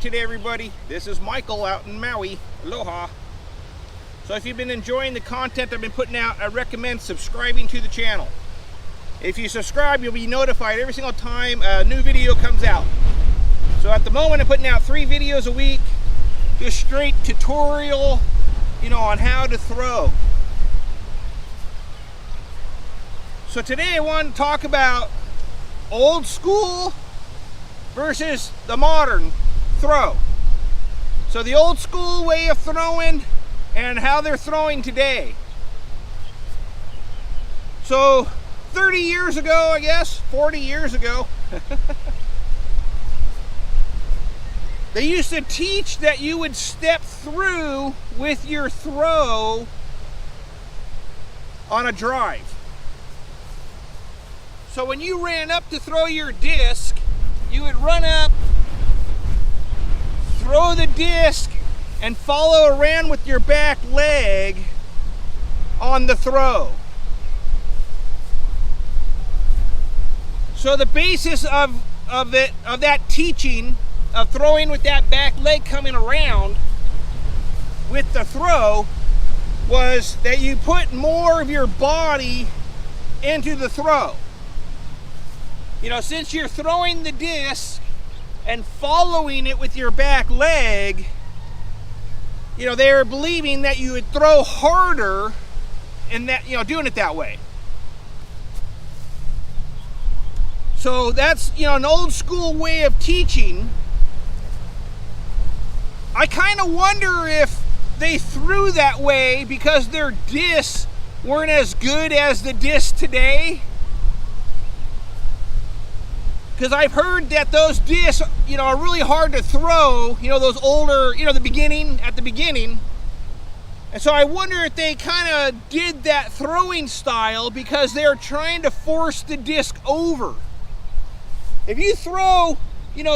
today, everybody. This is Michael out in Maui. Aloha. So if you've been enjoying the content I've been putting out, I recommend subscribing to the channel. If you subscribe, you'll be notified every single time a new video comes out. So at the moment, I'm putting out 3 videos a week, just straight tutorial, on how to throw. So today I want to talk about old school versus the modern throw. So the old school way of throwing and how they're throwing today. So 30 years ago, I guess, 40 years ago, they used to teach that you would step through with your throw on a drive. So when you ran up to throw your disc, you would run up, throw the disc, and follow around with your back leg on the throw. So the basis of that teaching of throwing with that back leg coming around with the throw was that you put more of your body into the throw. Since you're throwing the disc and following it with your back leg, they were believing that you would throw harder in that, doing it that way. So that's, an old school way of teaching. I kind of wonder if they threw that way because their discs weren't as good as the discs today. Because I've heard that those discs, are really hard to throw, those older, at the beginning. And so I wonder if they kind of did that throwing style because they're trying to force the disc over. If you throw,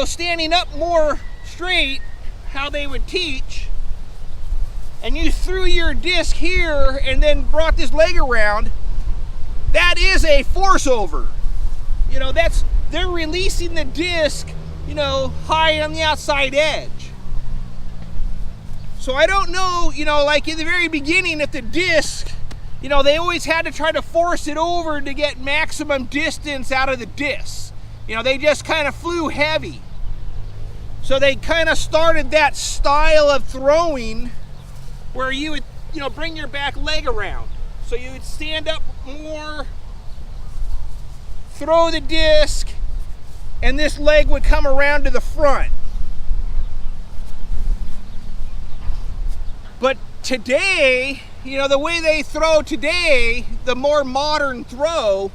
standing up more straight, how they would teach, and you threw your disc here and then brought this leg around, that is a force over. They're releasing the disc, high on the outside edge. So I don't know, like in the very beginning at the disc, they always had to try to force it over to get maximum distance out of the disc. They just kind of flew heavy. So they kind of started that style of throwing where you would, bring your back leg around. So you would stand up more, throw the disc, and this leg would come around to the front. But today, the way they throw today, the more modern throw,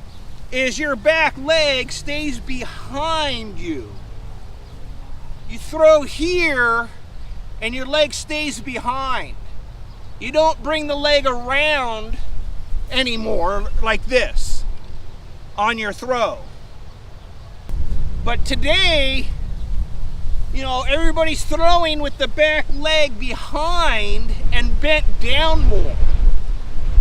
is your back leg stays behind you. You throw here, and your leg stays behind. You don't bring the leg around anymore like this on your throw. But today, everybody's throwing with the back leg behind and bent down more.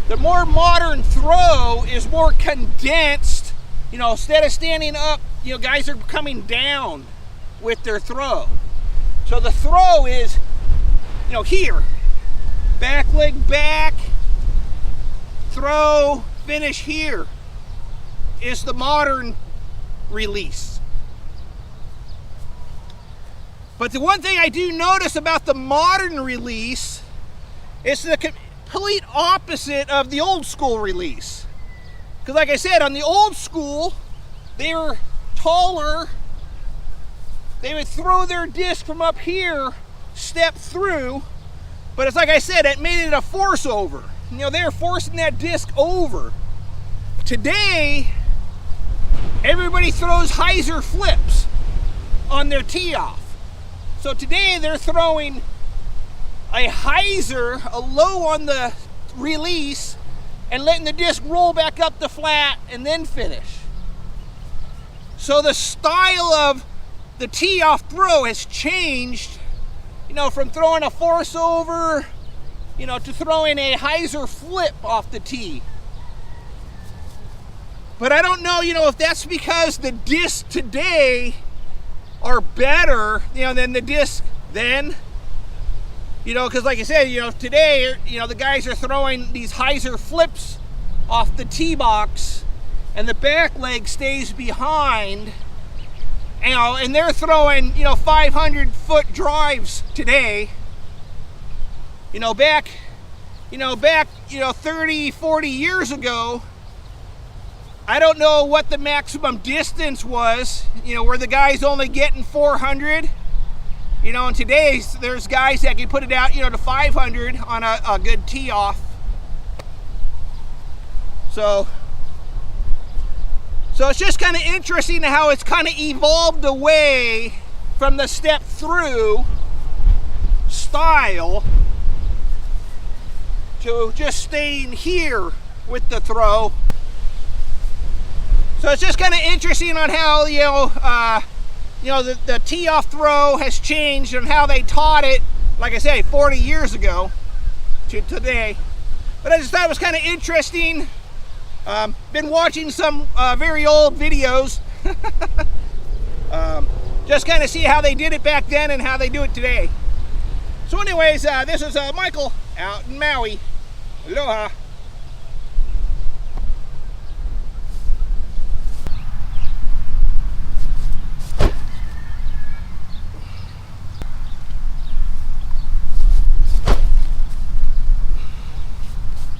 The more modern throw is more condensed. Instead of standing up, guys are coming down with their throw. So the throw is, here. Back leg back, throw, finish here is the modern release. But the one thing I do notice about the modern release is the complete opposite of the old school release. Because like I said, on the old school, they were taller. They would throw their disc from up here, step through, but it's like I said, it made it a force over. They were forcing that disc over. Today, everybody throws hyzer flips on their tee off. So today they're throwing a hyzer, a low on the release, and letting the disc roll back up the flat and then finish. So the style of the tee off throw has changed, from throwing a force over, to throwing a hyzer flip off the tee. But I don't know, if that's because the discs today are better, than the disc, then. You know, because like I said, you know, today, you know, the guys are throwing these hyzer flips off the tee box, and the back leg stays behind. You know, and they're throwing, you know, 500-foot drives today. You know, back, 30, 40 years ago, I don't know what the maximum distance was. You know, were the guys only getting 400? You know, and today there's guys that can put it out, you know, to 500 on a good tee off. So it's just kind of interesting how it's kind of evolved away from the step through style to just staying here with the throw. So it's just kind of interesting on how, the tee off throw has changed and how they taught it, like I say, 40 years ago to today. But I just thought it was kind of interesting. Been watching some very old videos. Just kind of see how they did it back then and how they do it today. So anyways, this is Michael out in Maui. Aloha.